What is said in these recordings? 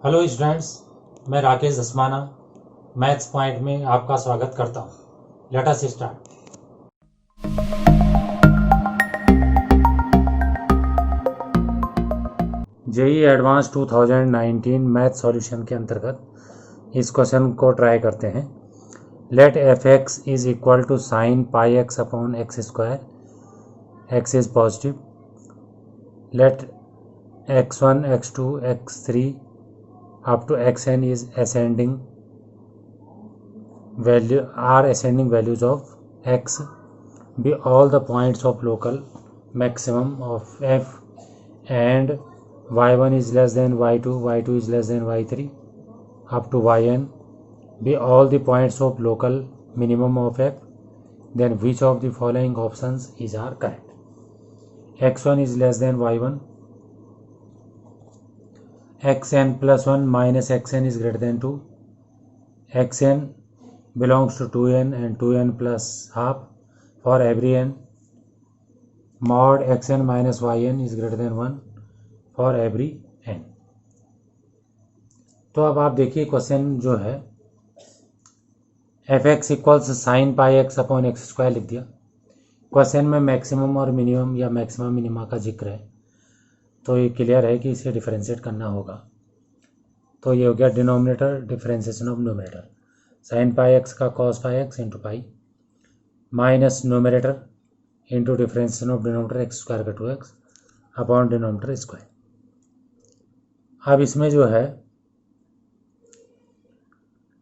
Hello students, मैं Rakesh Dhasmana maths point में आपका स्वागत करता हूँ। Let us start. JEE advance 2019 math solution के अंतर्गत इस क्वेश्चन को ट्राई करते हैं। Let F X is equal to sine pi X upon X square, X is positive. Let x1 x2 x3 up to xn is ascending value are ascending values of x, be all the points of local maximum of f, and y1 is less than y2, y2 is less than y3 up to yn, be all the points of local minimum of f, then which of the following options is are correct? x1 is less than y1, xn plus 1 minus xn is greater than 2, xn belongs to 2n and 2n plus half for every n, mod xn minus yn is greater than 1 for every n। तो अब आप देखिए question जो है F x equals sign pi X upon X square लिख दिया। Question में maximum और मिनिमम या मैक्सिमम मिनिमा का जिक्र है, तो ये क्लियर है कि इसे डिफरेंशिएट करना होगा। तो ये हो गया denominator differentiation of numerator, sine pi x का cos pi x into pi minus numerator into differentiation of denominator x square का 2x अपॉन डिनोमिनेटर स्क्वायर। अब इसमें जो है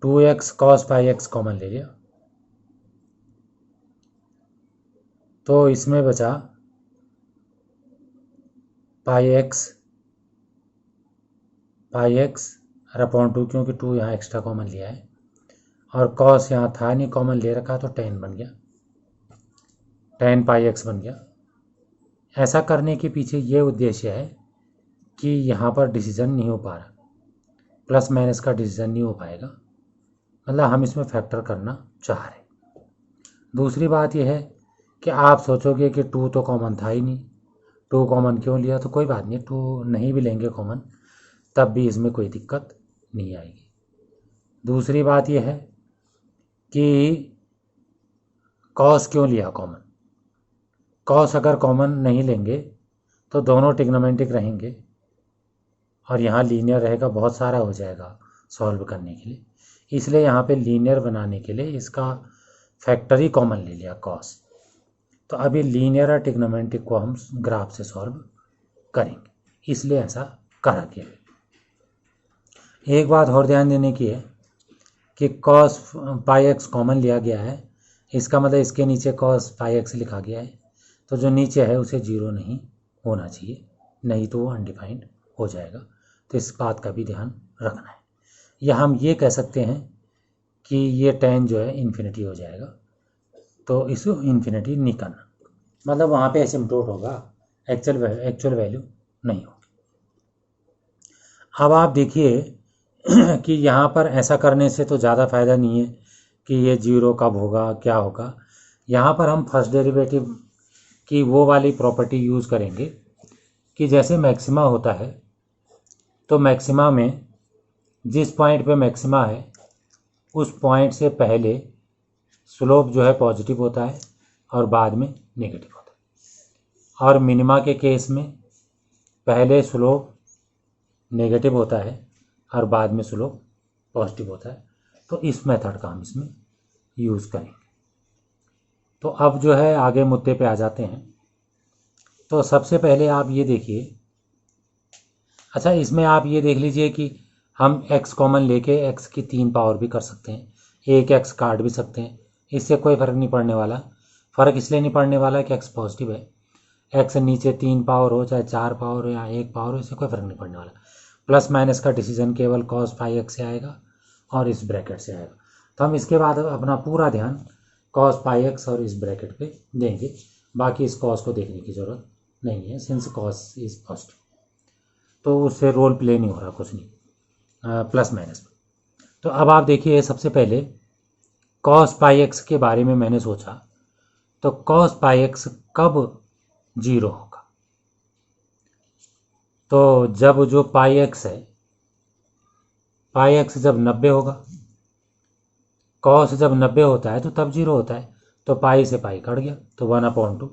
2x cos pi x common ले लिया, तो इसमें बचा पाई एक्स और अपॉन 2, क्योंकि 2 यहाँ एक्स्ट्रा कॉमन लिया है और कॉस यहाँ था नहीं, कॉमन ले रखा, तो tan बन गया, tan पाई एक्स बन गया। ऐसा करने के पीछे ये उद्देश्य है कि यहाँ पर डिसीजन नहीं हो पा रहा, प्लस माइनस का डिसीजन नहीं हो पाएगा, मतलब हम इसमें फैक्टर करना चाह रहे। दूसरी बात यह है कि आप सोचोगे कि 2 तो कॉमन था ही नहीं, 2 कॉमन क्यों लिया? तो कोई बात नहीं, 2 नहीं भी लेंगे कॉमन तब भी इसमें कोई दिक्कत नहीं आएगी। दूसरी बात यह है कि कॉस क्यों लिया कॉमन? कॉस अगर कॉमन नहीं लेंगे तो दोनों ट्रिग्नोमेट्रिक रहेंगे और यहाँ लीनियर रहेगा, बहुत सारा हो जाएगा सॉल्व करने के लिए, इसलिए यहाँ पे लीनियर बनाने के लिए इसका फैक्टर ही कॉमन ले लिया कॉस। तो अभी लीनियर और ट्रिग्नोमेट्रिक को हम ग्राफ से सॉल्व करेंगे, इसलिए ऐसा करा गया है। एक बात और ध्यान देने की है कि कॉस पाई एक्स कॉमन लिया गया है, इसका मतलब इसके नीचे कॉस पाई एक्स लिखा गया है, तो जो नीचे है उसे 0 नहीं होना चाहिए, नहीं तो वो अनडिफाइंड हो जाएगा। तो इस बात का भी ध्यान रखना है। या हम ये कह सकते हैं कि ये tan जो है इन्फिनिटी हो जाएगा, तो इसको इन्फिनिटी नहीं करना, मतलब वहाँ पे एसिम्प्टोट होगा, एक्चुअल वैल्यू नहीं होगी। अब आप देखिए कि यहाँ पर ऐसा करने से तो ज़्यादा फ़ायदा नहीं है कि ये 0 कब होगा, क्या होगा। यहाँ पर हम फर्स्ट डेरिवेटिव की वो वाली प्रॉपर्टी यूज़ करेंगे कि जैसे मैक्सिमा होता है, तो मैक्सिमा में जिस पॉइंट पे मैक्सिमा है उस पॉइंट से पहले स्लोप जो है पॉजिटिव होता है और बाद में नेगेटिव होता है, और मिनिमा के केस में पहले स्लोप नेगेटिव होता है और बाद में स्लोप पॉजिटिव होता है। तो इस मेथड का हम इसमें यूज़ करेंगे। तो अब जो है आगे मुद्दे पे आ जाते हैं। तो सबसे पहले आप ये देखिए, अच्छा इसमें आप ये देख लीजिए कि हम x कॉमन लेके x की 3 पावर भी कर सकते हैं, एक x काट भी सकते हैं, इससे कोई फ़र्क नहीं पड़ने वाला। फ़र्क इसलिए नहीं पड़ने वाला कि x पॉजिटिव है, x नीचे 3 पावर हो चाहे 4 पावर हो या 1 पावर हो, इससे कोई फ़र्क नहीं पड़ने वाला। प्लस माइनस का डिसीजन केवल कॉस पाई एक्स से आएगा और इस ब्रैकेट से आएगा। तो हम इसके बाद अपना पूरा ध्यान कॉस पाई एक्स और इस ब्रैकेट पे देंगे, बाकी इस कॉस को देखने की ज़रूरत नहीं है, सिंस कॉस इज पॉजिटिव, तो उससे रोल प्ले नहीं हो रहा कुछ नहीं, प्लस माइनस। तो अब आप देखिए, सबसे पहले कॉस पाई एक्स के बारे में मैंने सोचा, तो कॉस पाई एक्स कब 0 होगा? तो जब जो पाई एक्स है पाई एक्स जब 90 होगा, कॉस जब 90 होता है तो तब 0 होता है, तो पाई से पाई कट गया तो 1/2।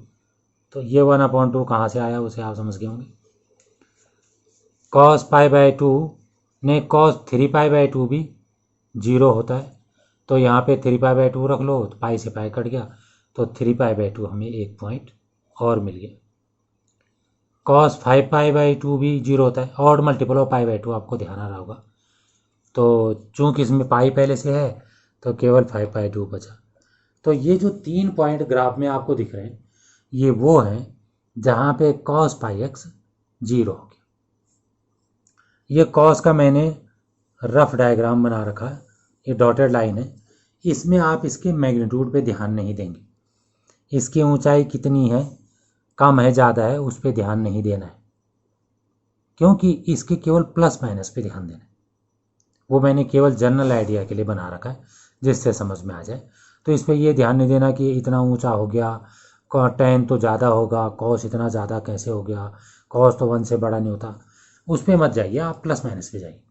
तो ये 1/2 कहाँ से आया उसे आप समझ गए होंगे। कॉस π/2 ने कॉस 3π/2 भी 0 होता है, तो यहाँ पे 3π/2 रख लो तो पाई से पाई कट गया, तो 3π/2 हमें एक पॉइंट और मिल गया। कॉस 5π/2 भी 0 होता है, ऑड मल्टीपल ऑफ π/2 आपको ध्यान आ रहा होगा। तो चूंकि इसमें पाई पहले से है तो केवल 5/2 बचा। तो ये जो 3 पॉइंट ग्राफ में आपको दिख रहे हैं ये वो हैं जहाँ पे कॉस πx 0 हो गया। ये कॉस का मैंने रफ डायग्राम बना रखा है, ये डॉटेड लाइन है। इसमें आप इसके मैग्नीट्यूड पे ध्यान नहीं देंगे, इसकी ऊंचाई कितनी है, कम है, ज़्यादा है, उस पर ध्यान नहीं देना है, क्योंकि इसके केवल प्लस माइनस पे ध्यान देना है। वो मैंने केवल जनरल आइडिया के लिए बना रखा है जिससे समझ में आ जाए। तो इस पर यह ध्यान नहीं देना कि इतना ऊंचा हो गया, tan तो ज़्यादा होगा, कॉस इतना ज़्यादा कैसे हो गया, कॉस तो 1 से बड़ा नहीं होता, उस पर मत जाइए, आप प्लस माइनस पे जाइए।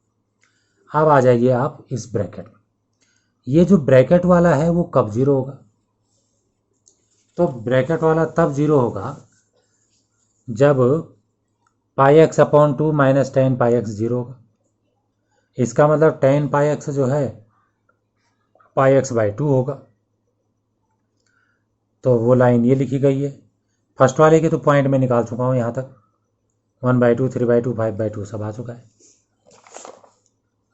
अब आ जाइए आप इस ब्रैकेट में। ये जो ब्रैकेट वाला है वो कब 0 होगा, तो ब्रैकेट वाला तब 0 होगा जब πx/2 - tan πx 0 होगा। इसका मतलब tan πx जो है πx/2 होगा। तो वो लाइन ये लिखी गई है। फर्स्ट वाले के तो पॉइंट में निकाल चुका हूँ, यहाँ तक 1/2, 3/2, 5/2 सब आ चुका है,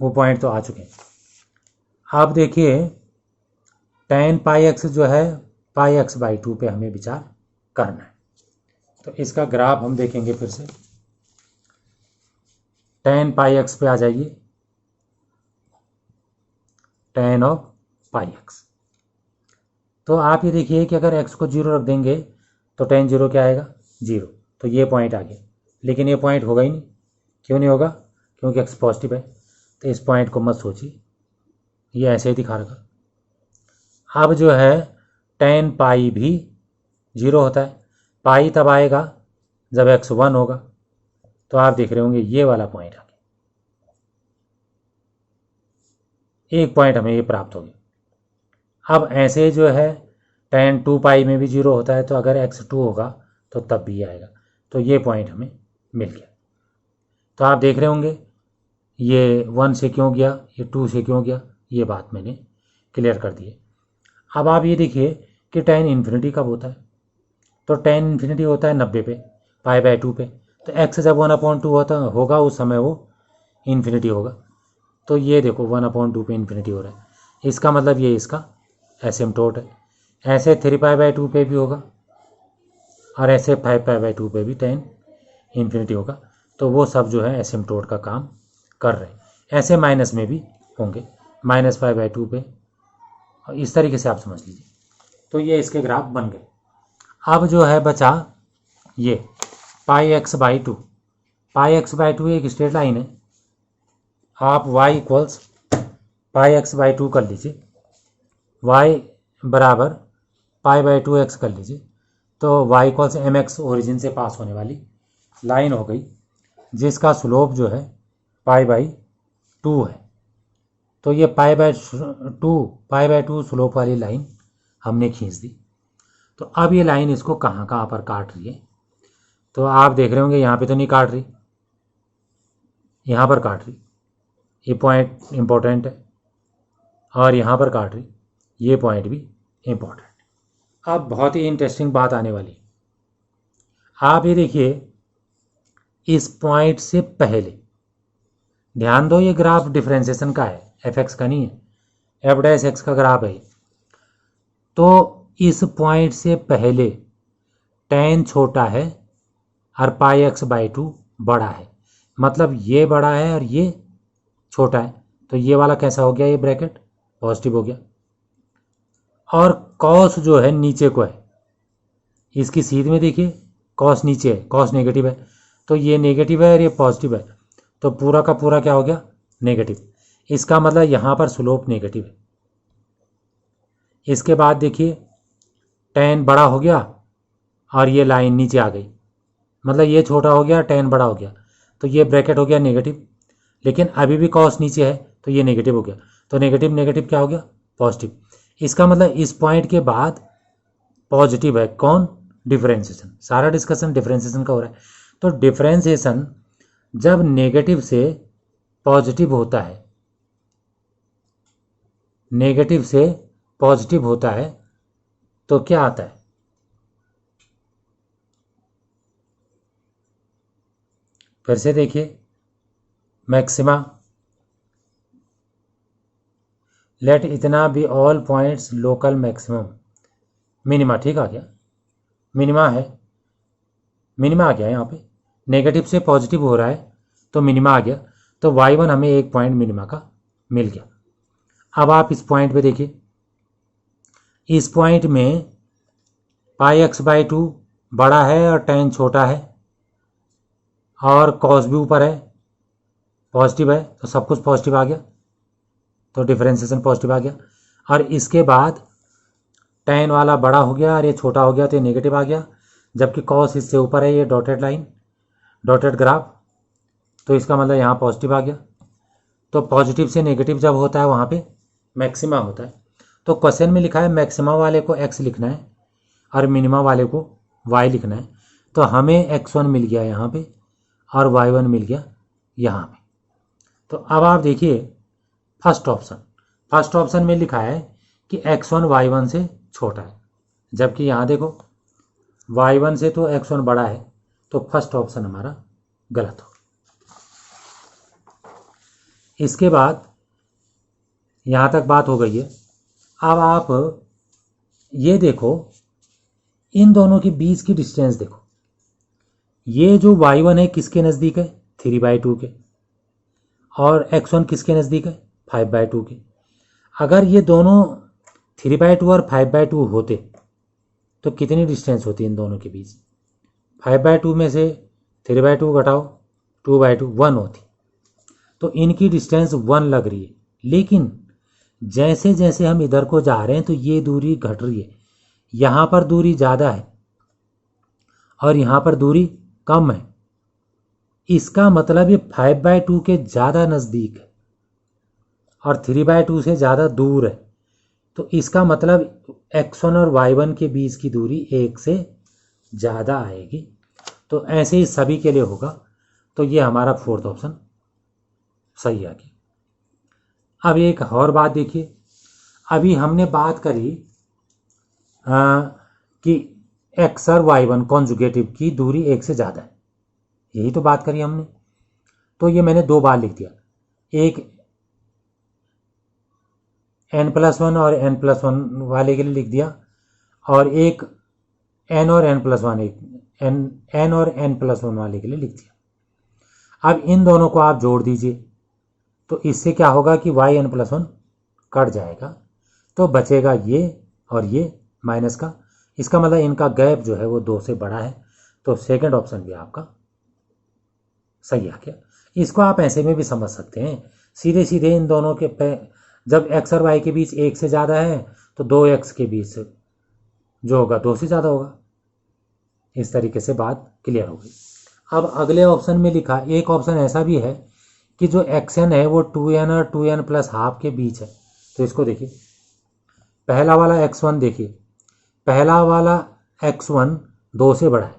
वो पॉइंट तो आ चुके हैं। आप देखिए tan πx जो है πx/2 पे हमें विचार करना है। तो इसका ग्राफ हम देखेंगे फिर से। tan πx पे आ जाइए, tan ऑफ πx। तो आप ये देखिए कि अगर x को 0 रख देंगे तो tan 0 क्या आएगा, 0। तो ये पॉइंट आ गया, लेकिन ये पॉइंट होगा ही नहीं। क्यों नहीं होगा, क्योंकि x पॉजिटिव है। तो इस पॉइंट को मत सोचिए, ये ऐसे ही दिखा रखा। अब जो है tan पाई भी 0 होता है, पाई तब आएगा जब x 1 होगा। तो आप देख रहे होंगे ये वाला पॉइंट आ गया, एक पॉइंट हमें ये प्राप्त हो गया। अब ऐसे जो है tan 2π में भी 0 होता है, तो अगर x 2 होगा तो तब भी आएगा। तो ये पॉइंट हमें मिल गया। तो आप देख रहे होंगे ये 1 से क्यों गया, ये 2 से क्यों गया, ये बात मैंने क्लियर कर दी है। अब आप ये देखिए कि tan इन्फिनिटी कब होता है, तो tan इन्फिनिटी होता है 90 पे, π/2 पे। तो x जब 1/2 होगा उस समय वो इन्फिनिटी होगा। तो ये देखो 1/2 पे इन्फिनिटी हो रहा है, इसका मतलब ये इसका एसिम्प्टोट है। ऐसे 3π/2 पे भी होगा और ऐसे 5π/2 पे भी tan इन्फिनिटी होगा। तो वो सब जो है एसिम्प्टोट का काम कर रहे हैं। ऐसे माइनस में भी होंगे, -5/2 पे, और इस तरीके से आप समझ लीजिए। तो ये इसके ग्राफ बन गए। अब जो है बचा ये πx/2। πx/2 एक स्ट्रेट लाइन है। आप y इक्वल्स πx/2 कर लीजिए, y बराबर π/2x कर लीजिए। तो y इक्वल्स mx ओरिजिन से पास होने वाली लाइन हो गई, जिसका स्लोप जो है π/2 है। तो ये π/2 स्लोप वाली लाइन हमने खींच दी। तो अब ये लाइन इसको कहाँ कहाँ पर काट रही है, तो आप देख रहे होंगे यहाँ पे तो नहीं काट रही, यहाँ पर काट रही, ये पॉइंट इम्पोर्टेंट है, और यहाँ पर काट रही, ये पॉइंट भी इम्पोर्टेंट। अब बहुत ही इंटरेस्टिंग बात आने वाली। आप ये देखिए इस पॉइंट से पहले, ध्यान दो ये ग्राफ डिफरेंशिएशन का है, fx का नहीं है, f' का ग्राफ है। तो इस पॉइंट से पहले tan छोटा है और πx/2 बड़ा है, मतलब ये बड़ा है और ये छोटा है। तो ये वाला कैसा हो गया, ये ब्रैकेट पॉजिटिव हो गया। और कॉस जो है नीचे को है, इसकी सीध में देखिए कॉस नीचे है, कॉस नेगेटिव है, तो ये नेगेटिव है और ये पॉजिटिव है, तो पूरा का पूरा क्या हो गया, नेगेटिव। इसका मतलब यहाँ पर स्लोप नेगेटिव है। इसके बाद देखिए tan बड़ा हो गया और ये लाइन नीचे आ गई, मतलब ये छोटा हो गया, tan बड़ा हो गया, तो ये ब्रैकेट हो गया नेगेटिव। लेकिन अभी भी कॉस नीचे है, तो ये नेगेटिव हो गया, तो नेगेटिव नेगेटिव क्या हो गया, पॉजिटिव। इसका मतलब इस पॉइंट के बाद पॉजिटिव है, कौन, डिफरेंशिएशन। सारा डिस्कशन डिफरेंशिएशन का हो रहा है। तो डिफरेंशिएशन जब नेगेटिव से पॉजिटिव होता है, नेगेटिव से पॉजिटिव होता है तो क्या आता है, फिर से देखिए, मैक्सिमा, लेट इतना be all points local maximum, minima, ठीक आ गया, मिनिमा है, मिनिमा आ गया यहाँ पे, नेगेटिव से पॉजिटिव हो रहा है तो मिनिमा आ गया, तो y1 हमें एक पॉइंट मिनिमा का मिल गया। अब आप इस पॉइंट पे देखिए, इस पॉइंट में पाई x/2 बड़ा है और tan छोटा है और कॉस भी ऊपर है, पॉजिटिव है, तो सब कुछ पॉजिटिव आ गया, तो डिफरेंशिएशन पॉजिटिव आ गया। और इसके बाद tan वाला बड़ा हो गया और ये छोटा हो गया तो ये नेगेटिव आ गया, जबकि कॉस इससे ऊपर है, ये डॉटेड लाइन, डॉटेड ग्राफ, तो इसका मतलब यहाँ पॉजिटिव आ गया। तो पॉजिटिव से नेगेटिव जब होता है वहाँ पे मैक्सिमा होता है। तो क्वेश्चन में लिखा है मैक्सिमा वाले को x लिखना है और मिनिमा वाले को y लिखना है, तो हमें x1 मिल गया यहाँ पे और y1 मिल गया यहाँ पे। तो अब आप देखिए फर्स्ट ऑप्शन में लिखा है कि x1 y1 से छोटा है, जबकि यहाँ देखो y1 से तो x1 बड़ा है, तो फर्स्ट ऑप्शन हमारा गलत हो। इसके बाद यहाँ तक बात हो गई है। अब आप ये देखो, इन दोनों के बीच की डिस्टेंस देखो, ये जो y1 है किसके नज़दीक है, 3/2 के, और x1 किसके नज़दीक है, 5/2 के। अगर ये दोनों 3/2 और 5/2 होते तो कितनी डिस्टेंस होती इन दोनों के बीच, 5/2 में से 3/2 घटाओ 2/2, 1 होती। तो इनकी डिस्टेंस 1 लग रही है, लेकिन जैसे जैसे हम इधर को जा रहे हैं तो ये दूरी घट रही है, यहाँ पर दूरी ज़्यादा है और यहाँ पर दूरी कम है। इसका मतलब ये 5/2 के ज़्यादा नज़दीक है और 3/2 से ज़्यादा दूर है। तो इसका मतलब x1 और y1 के बीच की दूरी 1 से ज़्यादा आएगी। तो ऐसे ही सभी के लिए होगा, तो ये हमारा फोर्थ ऑप्शन सही आ गया। अब एक और बात देखिए, अभी हमने बात करी कि x और y1 कॉन्जुगेटिव की दूरी 1 से ज़्यादा है, यही तो बात करी हमने। तो ये मैंने 2 बार लिख दिया, एक n+1 और n+1 वाले के लिए लिख दिया और एक n और n+1, एक n और n+1 वाले के लिए लिख दिया। अब इन दोनों को आप जोड़ दीजिए, तो इससे क्या होगा कि yn+1 कट जाएगा, तो बचेगा ये और ये माइनस का। इसका मतलब इनका गैप जो है वो 2 से बड़ा है, तो सेकंड ऑप्शन भी आपका सही आ गया। इसको आप ऐसे में भी समझ सकते हैं, सीधे सीधे इन दोनों के जब x और y के बीच 1 से ज़्यादा है तो 2x के बीच जो होगा 2 से ज़्यादा होगा। इस तरीके से बात क्लियर हो गई। अब अगले ऑप्शन में लिखा, एक ऑप्शन ऐसा भी है कि जो xn है वो 2n और 2n+1/2 के बीच है। तो इसको देखिए, पहला वाला x1 देखिए, पहला वाला x1 2 से बड़ा है,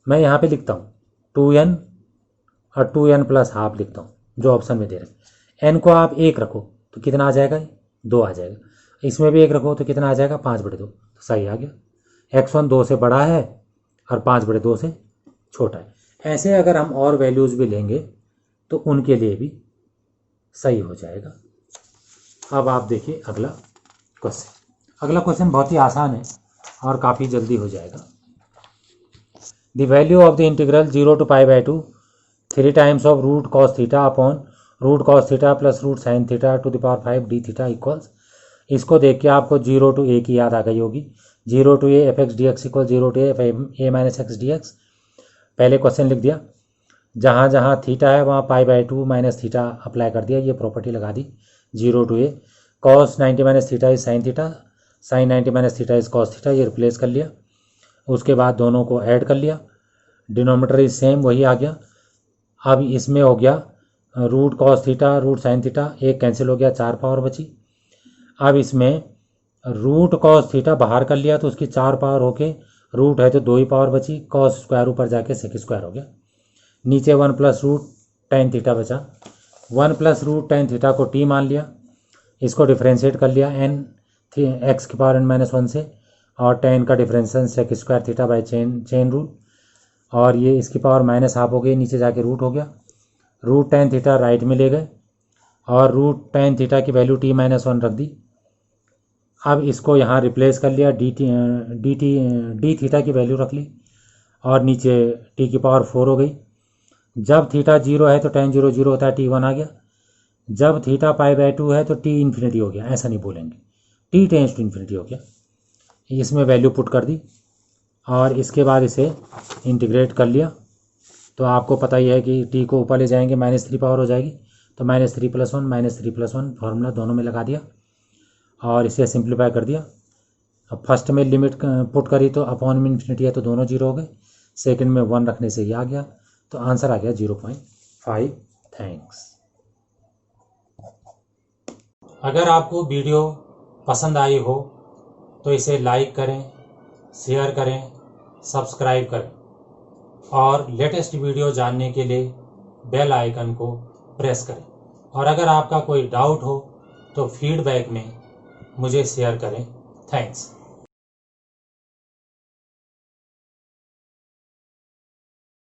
मैं यहाँ पे लिखता हूँ 2n और 2n+1/2 लिखता हूँ जो ऑप्शन में दे रहे हैं। n को आप 1 रखो तो कितना आ जाएगा, 2 आ जाएगा। इसमें भी 1 रखो तो कितना आ जाएगा, 5/2, तो सही आ गया। x1 2 से बड़ा है और 5/2 से छोटा है। ऐसे अगर हम और वैल्यूज़ भी लेंगे तो उनके लिए भी सही हो जाएगा। अब आप देखिए अगला क्वेश्चन। अगला क्वेश्चन बहुत ही आसान है और काफ़ी जल्दी हो जाएगा। The value of the integral 0 to π/2 3 times of root cos theta upon root cos theta plus root sine theta to the power 5 d theta equals. इसको देख के आपको 0 to a की याद आ गई होगी। 0 to a f(x) dx equal 0 to a - x dx। पहले question लिख दिया, जहाँ जहाँ थीटा है वहाँ π/2 माइनस थीटा अप्लाई कर दिया, ये प्रॉपर्टी लगा दी। 0 to a cos 90 - theta is sine theta, sine 90 - theta is cos theta, ये रिप्लेस कर लिया। उसके बाद दोनों को ऐड कर लिया, डिनोमीटर इज सेम, वही आ गया। अब इसमें हो गया root cos theta root sine theta, एक कैंसिल हो गया, 4 पावर बची। अब इसमें रूट कॉस थीटा बाहर कर लिया तो उसकी 4 पावर होके रूट है तो 2 ही पावर बची, कॉस स्क्वायर ऊपर जाके सेक स्क्वायर हो गया। नीचे 1 प्लस रूट टेन थीटा बचा। 1 प्लस रूट टेन थीटा को टी मान लिया, इसको डिफ्रेंशिएट कर लिया एन एक्स की पावर n-1 से, और टेन का differentiation sec square theta by chain rule, और ये इसकी पावर -हाफ हो गई, नीचे जाके रूट हो गया। रूट टेन थीटा राइट में ले गए और रूट टेन थीटा की वैल्यू t-1 रख दी। अब इसको यहाँ रिप्लेस कर लिया, डी थीटा की वैल्यू रख ली और नीचे t की पावर 4 हो गई। जब थीटा 0 है तो tan 0 0 होता है, t1 आ गया। जब थीटा π/2 है तो t इन्फिनिटी हो गया, ऐसा नहीं बोलेंगे, t टेंस टू इन्फिनिटी हो गया। इसमें वैल्यू पुट कर दी और इसके बाद इसे इंटीग्रेट कर लिया। तो आपको पता ही है कि t को ऊपर ले जाएंगे -3 पावर हो जाएगी, तो -3 + 1 -3 + 1 फार्मूला दोनों में लगा दिया और इसे सिंप्लीफाई कर दिया। अब फर्स्ट में लिमिट पुट करी तो अपॉन में इन्फिनिटी है तो दोनों 0 हो गए, सेकंड में 1 रखने से ये आ गया, तो आंसर आ गया 0.5। थैंक्स। अगर आपको वीडियो पसंद आई हो तो इसे लाइक करें, शेयर करें, सब्सक्राइब करें और लेटेस्ट वीडियो जानने के लिए बेल आइकन को प्रेस करें। और अगर आपका कोई डाउट हो तो फीडबैक में मुझे शेयर करें। थैंक्स।